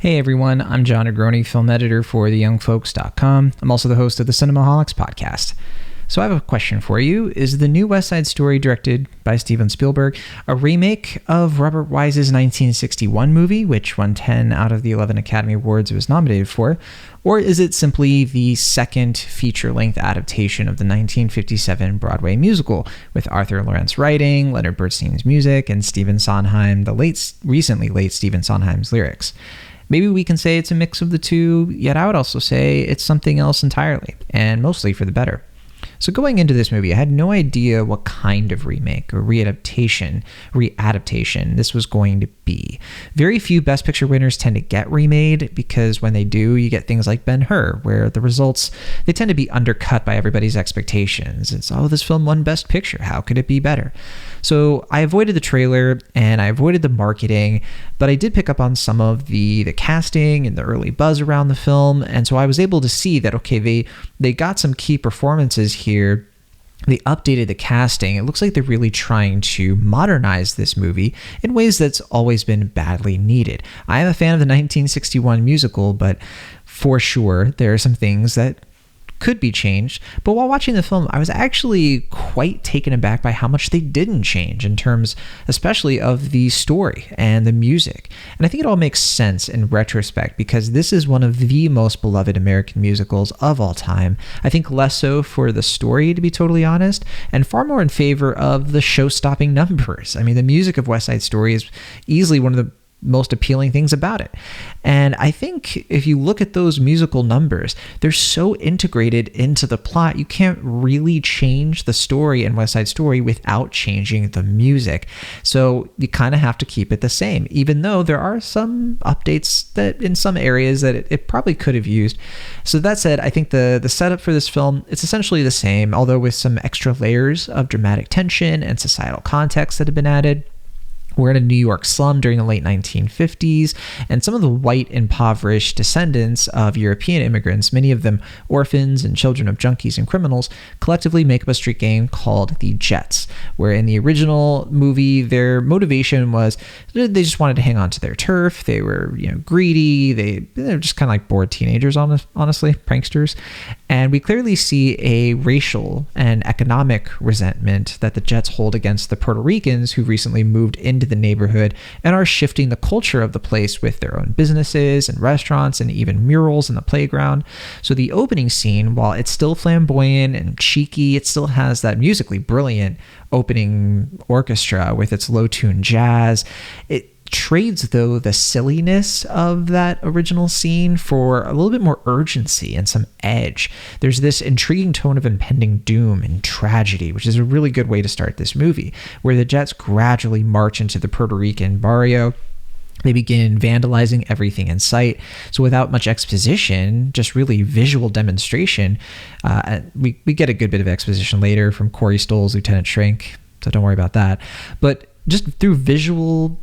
Hey everyone, I'm John Negroni, film editor for theyoungfolks.com. I'm also the host of the Cinemaholics podcast. So I have a question for you. Is the new West Side Story, directed by Steven Spielberg, a remake of Robert Wise's 1961 movie, which won 10 out of the 11 Academy Awards it was nominated for? Or is it simply the second feature-length adaptation of the 1957 Broadway musical, with Arthur Lawrence writing, Leonard Bernstein's music, and Stephen Sondheim, the recently late Stephen Sondheim's lyrics? Maybe we can say it's a mix of the two, yet I would also say it's something else entirely, and mostly for the better. So going into this movie, I had no idea what kind of remake or readaptation this was going to be. Very few Best Picture winners tend to get remade, because when they do, you get things like Ben-Hur, where the results, they tend to be undercut by everybody's expectations. It's, oh, this film won Best Picture, how could it be better? So I avoided the trailer and I avoided the marketing, but I did pick up on some of the casting and the early buzz around the film, and so I was able to see that, okay, they got some key performances here. They updated the casting. It looks like they're really trying to modernize this movie in ways that's always been badly needed. I am a fan of the 1961 musical, but for sure there are some things that could be changed. But while watching the film, I was actually quite taken aback by how much they didn't change in terms especially of the story and the music. And I think it all makes sense in retrospect, because this is one of the most beloved American musicals of all time. I think less so for the story, to be totally honest, and far more in favor of the show-stopping numbers. I mean, the music of West Side Story is easily one of the most appealing things about it. And I think if you look at those musical numbers, they're so integrated into the plot, you can't really change the story in West Side Story without changing the music. So you kind of have to keep it the same, even though there are some updates that in some areas that it probably could have used. So that said, I think the setup for this film, it's essentially the same, although with some extra layers of dramatic tension and societal context that have been added. We're in a New York slum during the late 1950s, and some of the white, impoverished descendants of European immigrants, many of them orphans and children of junkies and criminals, collectively make up a street gang called the Jets, where in the original movie, their motivation was they just wanted to hang on to their turf. They were, greedy. They're just kind of like bored teenagers, honestly, pranksters. And we clearly see a racial and economic resentment that the Jets hold against the Puerto Ricans who recently moved into the neighborhood and are shifting the culture of the place with their own businesses and restaurants and even murals in the playground. So the opening scene, while it's still flamboyant and cheeky, it still has that musically brilliant opening orchestra with its low-tune jazz. It trades, though, the silliness of that original scene for a little bit more urgency and some edge. There's this intriguing tone of impending doom and tragedy, which is a really good way to start this movie, where the Jets gradually march into the Puerto Rican barrio. They begin vandalizing everything in sight. So without much exposition, just really visual demonstration, we get a good bit of exposition later from Corey Stoll's Lieutenant Shrink, so don't worry about that. But just through visual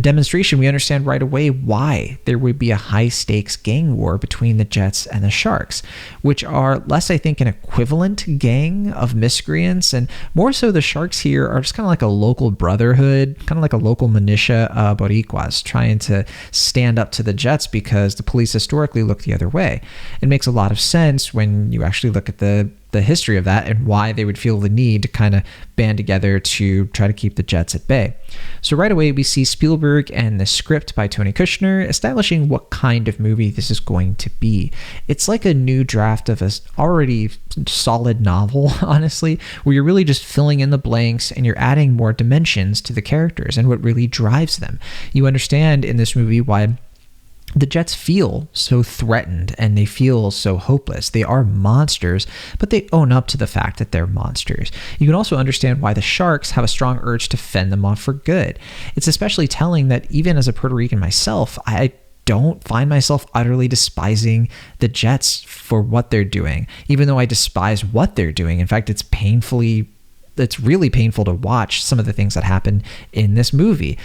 demonstration, we understand right away why there would be a high-stakes gang war between the Jets and the Sharks, which are less, I think, an equivalent gang of miscreants, and more so the Sharks here are just kind of like a local brotherhood, kind of like a local militia Boricuas trying to stand up to the Jets because the police historically look the other way. It makes a lot of sense when you actually look at the history of that and why they would feel the need to kind of band together to try to keep the Jets at bay. So right away, we see Spielberg and the script by Tony Kushner establishing what kind of movie this is going to be. It's like a new draft of an already solid novel, honestly, where you're really just filling in the blanks and you're adding more dimensions to the characters and what really drives them. You understand in this movie why the Jets feel so threatened and they feel so hopeless. They are monsters, but they own up to the fact that they're monsters. You can also understand why the Sharks have a strong urge to fend them off for good. It's especially telling that even as a Puerto Rican myself, I don't find myself utterly despising the Jets for what they're doing, even though I despise what they're doing. In fact, it's really painful to watch some of the things that happen in this movie.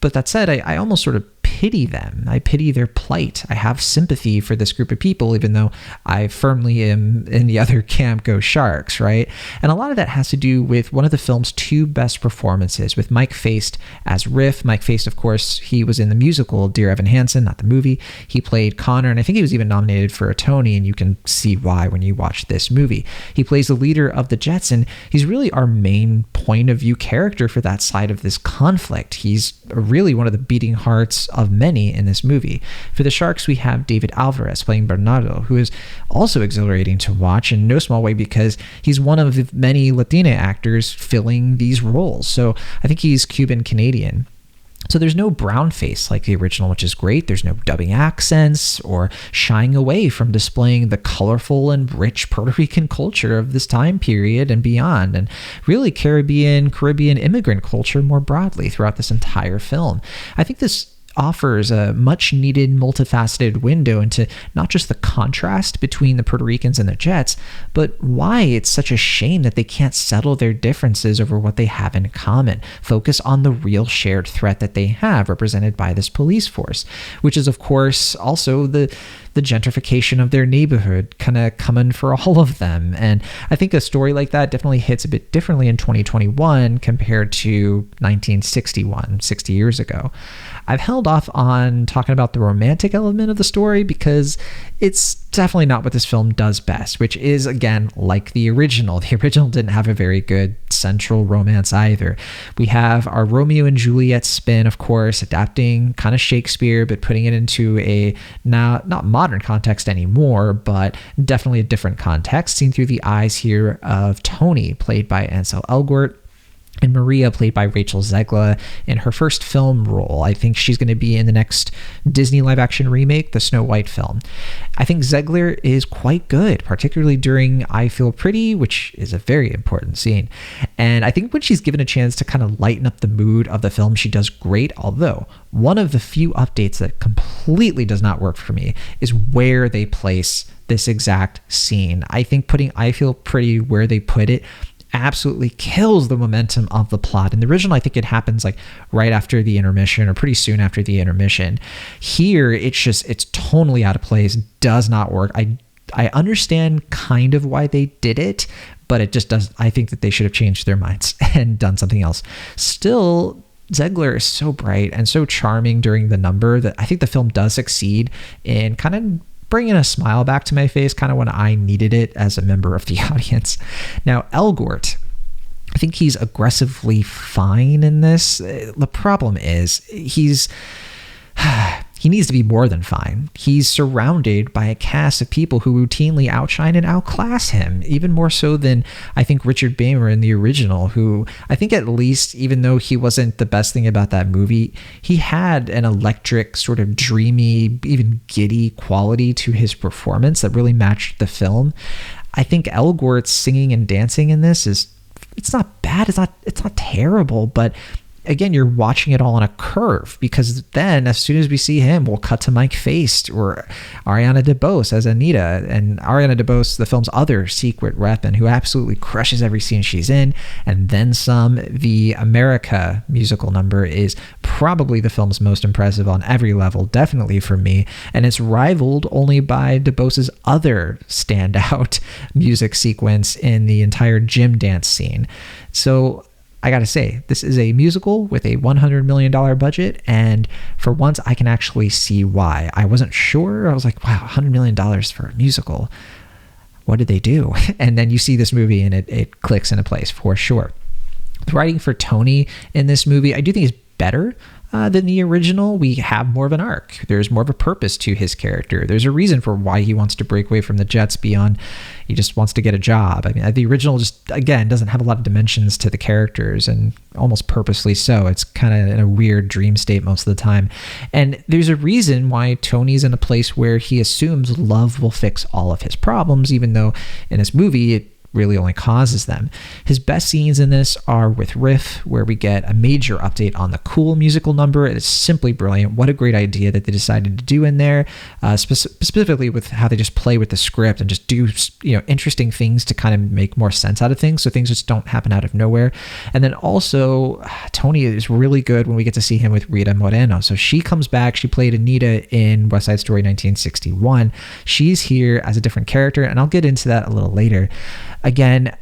But that said, I almost sort of pity them. I pity their plight. I have sympathy for this group of people, even though I firmly am in the other camp, go Sharks, right? And a lot of that has to do with one of the film's two best performances, with Mike Faist as Riff. Mike Faist, of course, he was in the musical Dear Evan Hansen, not the movie. He played Connor, and I think he was even nominated for a Tony, and you can see why when you watch this movie. He plays the leader of the Jets, and he's really our main point of view character for that side of this conflict. He's really one of the beating hearts of many in this movie. For the Sharks, we have David Alvarez playing Bernardo, who is also exhilarating to watch in no small way because he's one of the many Latina actors filling these roles. So I think he's Cuban-Canadian. So there's no brown face like the original, which is great. There's no dubbing accents or shying away from displaying the colorful and rich Puerto Rican culture of this time period and beyond, and really Caribbean immigrant culture more broadly throughout this entire film. I think this offers a much needed multifaceted window into not just the contrast between the Puerto Ricans and the Jets, but why it's such a shame that they can't settle their differences over what they have in common. Focus on the real shared threat that they have, represented by this police force, which is of course also the gentrification of their neighborhood kind of coming for all of them. And I think a story like that definitely hits a bit differently in 2021 compared to 1961, 60 years ago. I've held off on talking about the romantic element of the story because it's definitely not what this film does best, which is, again, like the original. The original didn't have a very good central romance either. We have our Romeo and Juliet spin, of course, adapting kind of Shakespeare, but putting it into a not modern context anymore, but definitely a different context, seen through the eyes here of Tony, played by Ansel Elgort, and Maria, played by Rachel Zegler, in her first film role. I think she's going to be in the next Disney live-action remake, the Snow White film. I think Zegler is quite good, particularly during I Feel Pretty, which is a very important scene. And I think when she's given a chance to kind of lighten up the mood of the film, she does great, although one of the few updates that completely does not work for me is where they place this exact scene. I think putting I Feel Pretty where they put it absolutely kills the momentum of the plot. In the original, I think it happens like right after the intermission or pretty soon after the intermission. Here, it's tonally out of place, does not work. I understand kind of why they did it, but it just does. I think that they should have changed their minds and done something else. Still, Zegler is so bright and so charming during the number that I think the film does succeed in kind of bringing a smile back to my face kind of when I needed it as a member of the audience. Now, Elgort, I think he's aggressively fine in this. The problem is he needs to be more than fine. He's surrounded by a cast of people who routinely outshine and outclass him, even more so than I think Richard Beymer in the original, who I think at least, even though he wasn't the best thing about that movie, he had an electric, sort of dreamy, even giddy quality to his performance that really matched the film. I think Elgort's singing and dancing in this it's not bad, it's not terrible, but again, you're watching it all on a curve, because then as soon as we see him, we'll cut to Mike Faist or Ariana DeBose as Anita, and Ariana DeBose, the film's other secret weapon, who absolutely crushes every scene she's in, and then some. The America musical number is probably the film's most impressive on every level, definitely for me, and it's rivaled only by DeBose's other standout music sequence in the entire gym dance scene. So I gotta say, this is a musical with a $100 million budget, and for once I can actually see why. I wasn't sure. I was like, wow, $100 million for a musical. What did they do? And then you see this movie and it clicks into place for sure. The writing for Tony in this movie, I do think is better than the original. We have more of an arc. There's more of a purpose to his character. There's a reason for why he wants to break away from the Jets beyond he just wants to get a job. I mean, the original just, again, doesn't have a lot of dimensions to the characters, and almost purposely so. It's kind of in a weird dream state most of the time. And there's a reason why Tony's in a place where he assumes love will fix all of his problems, even though in this movie it really only causes them. His best scenes in this are with Riff, where we get a major update on the Cool musical number. It's simply brilliant. What a great idea that they decided to do in there, specifically with how they just play with the script and just do, interesting things to kind of make more sense out of things, so things just don't happen out of nowhere. And then also, Tony is really good when we get to see him with Rita Moreno. So she comes back. She played Anita in West Side Story 1961. She's here as a different character, and I'll get into that a little later. Again,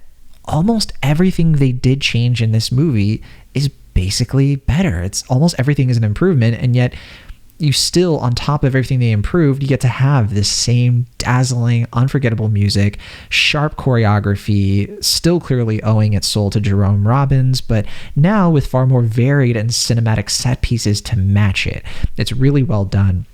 almost everything they did change in this movie is basically better. It's almost everything is an improvement, and yet you still, on top of everything they improved, you get to have this same dazzling, unforgettable music, sharp choreography, still clearly owing its soul to Jerome Robbins, but now with far more varied and cinematic set pieces to match it. It's really well done.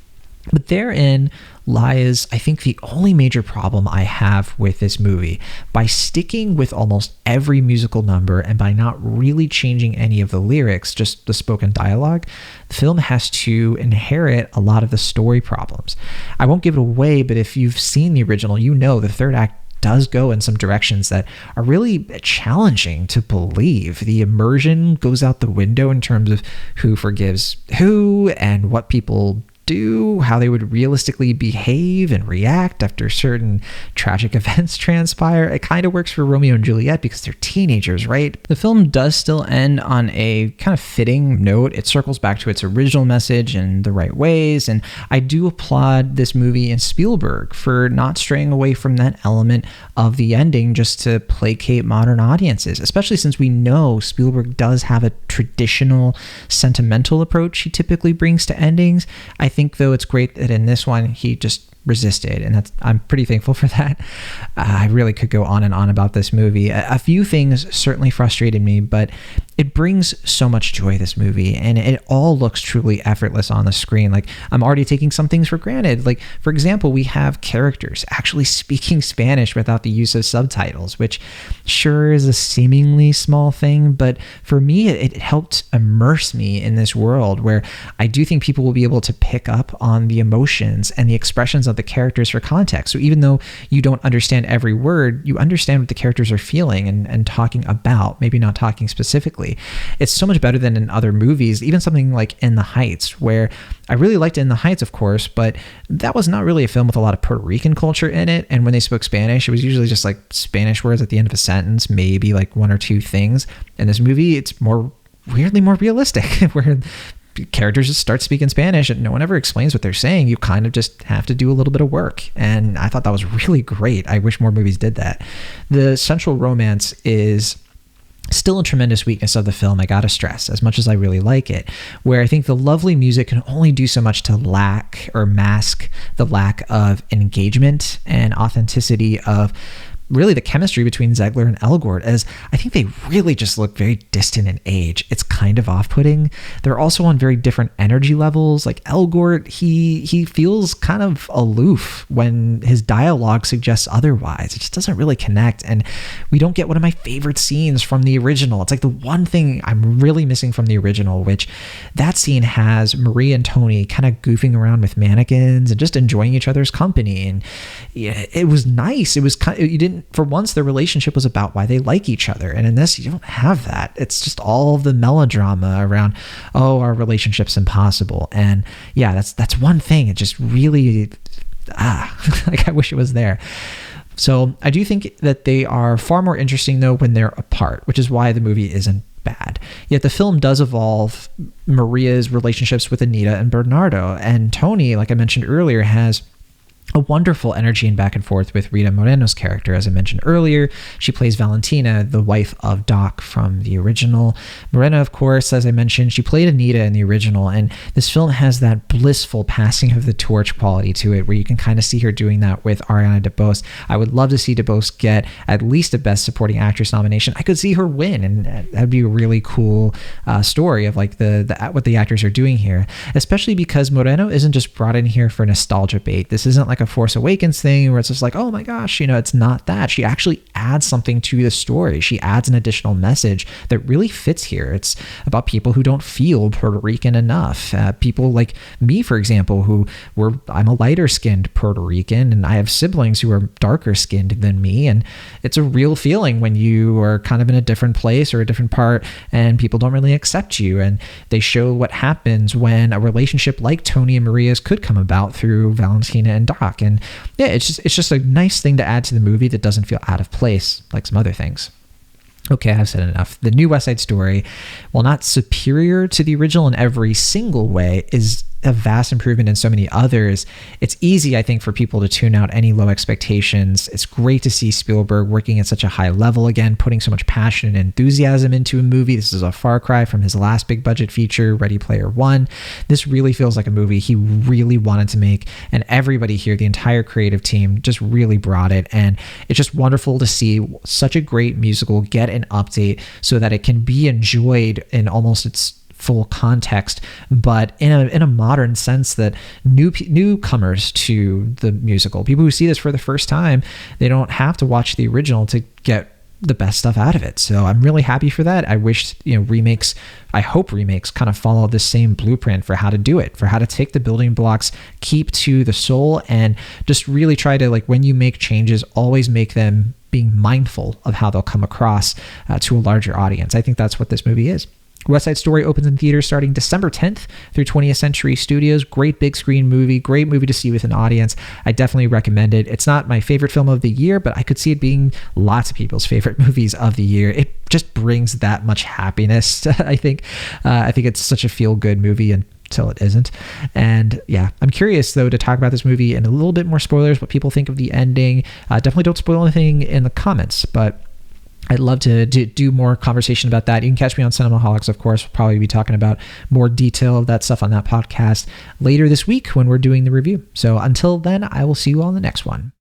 But therein lies, I think, the only major problem I have with this movie. By sticking with almost every musical number and by not really changing any of the lyrics, just the spoken dialogue, the film has to inherit a lot of the story problems. I won't give it away, but if you've seen the original, the third act does go in some directions that are really challenging to believe. The immersion goes out the window in terms of who forgives who and what people do, how they would realistically behave and react after certain tragic events transpire. It kind of works for Romeo and Juliet because they're teenagers, right? The film does still end on a kind of fitting note. It circles back to its original message in the right ways, and I do applaud this movie and Spielberg for not straying away from that element of the ending just to placate modern audiences, especially since we know Spielberg does have a traditional sentimental approach he typically brings to endings. I think, though, it's great that in this one he just resisted, and I'm pretty thankful for that. I really could go on and on about this movie. A few things certainly frustrated me, but it brings so much joy, this movie, and it all looks truly effortless on the screen. Like, I'm already taking some things for granted. Like, for example, we have characters actually speaking Spanish without the use of subtitles, which sure is a seemingly small thing, but for me, it helped immerse me in this world where I do think people will be able to pick up on the emotions and the expressions of the characters for context. So even though you don't understand every word, you understand what the characters are feeling and talking about, maybe not talking specifically. It's so much better than in other movies, even something like In the Heights, where I really liked In the Heights, of course, but that was not really a film with a lot of Puerto Rican culture in it. And when they spoke Spanish, it was usually just like Spanish words at the end of a sentence, maybe like one or two things. In this movie, it's weirdly more realistic, where characters just start speaking Spanish and no one ever explains what they're saying. You kind of just have to do a little bit of work. And I thought that was really great. I wish more movies did that. The central romance is still a tremendous weakness of the film, I gotta stress, as much as I really like it, where I think the lovely music can only do so much to lack or mask the lack of engagement and authenticity of really the chemistry between Zegler and Elgort, as I think they really just look very distant in age. It's kind of off-putting. They're also on very different energy levels. Like Elgort, he feels kind of aloof when his dialogue suggests otherwise. It just doesn't really connect, and we don't get one of my favorite scenes from the original. It's like the one thing I'm really missing from the original, which that scene has Marie and Tony kind of goofing around with mannequins and just enjoying each other's company, and yeah, it was nice. It was kind of, you didn't, for once, their relationship was about why they like each other. And in this, you don't have that. It's just all of the melodrama around, oh, our relationship's impossible. And yeah, that's one thing. It just really, like I wish it was there. So I do think that they are far more interesting, though, when they're apart, which is why the movie isn't bad. Yet the film does evolve Maria's relationships with Anita and Bernardo. And Tony, like I mentioned earlier, has a wonderful energy and back and forth with Rita Moreno's character. As I mentioned earlier, she plays Valentina, the wife of Doc from the original. Moreno, of course, as I mentioned, she played Anita in the original, and this film has that blissful passing of the torch quality to it, where you can kind of see her doing that with Ariana DeBose. I would love to see DeBose get at least a Best Supporting Actress nomination. I could see her win, and that'd be a really cool story of like the what the actors are doing here, especially because Moreno isn't just brought in here for nostalgia bait. This isn't like like a Force Awakens thing where it's just like, oh my gosh, it's not that. She actually adds something to the story. She adds an additional message that really fits here. It's about people who don't feel Puerto Rican enough. People like me, for example, I'm a lighter skinned Puerto Rican, and I have siblings who are darker skinned than me. And it's a real feeling when you are kind of in a different place or a different part and people don't really accept you. And they show what happens when a relationship like Tony and Maria's could come about through Valentina and Doc. And yeah, it's just a nice thing to add to the movie that doesn't feel out of place like some other things. Okay, I've said enough. The new West Side Story, while not superior to the original in every single way, is a vast improvement in so many others. It's easy, I think, for people to tune out any low expectations. It's great to see Spielberg working at such a high level again, putting so much passion and enthusiasm into a movie. This is a far cry from his last big budget feature, Ready Player One. This really feels like a movie he really wanted to make, and everybody here, the entire creative team, just really brought it. And it's just wonderful to see such a great musical get an update so that it can be enjoyed in almost its full context, but in a modern sense, that newcomers to the musical, people who see this for the first time, they don't have to watch the original to get the best stuff out of it. So I'm really happy for that. I wish I hope remakes kind of follow the same blueprint for how to do it, for how to take the building blocks, keep to the soul, and just really try to, like, when you make changes, always make them being mindful of how they'll come across to a larger audience. I think that's what this movie is. West Side Story opens in theaters starting December 10th through 20th Century Studios. Great big screen movie, great movie to see with an audience. I definitely recommend it. It's not my favorite film of the year, but I could see it being lots of people's favorite movies of the year. It just brings that much happiness, I think. I think it's such a feel-good movie until it isn't. And yeah, I'm curious though to talk about this movie and a little bit more spoilers, what people think of the ending. Definitely don't spoil anything in the comments, but I'd love to do more conversation about that. You can catch me on Cinemaholics, of course. We'll probably be talking about more detail of that stuff on that podcast later this week when we're doing the review. So until then, I will see you all in the next one.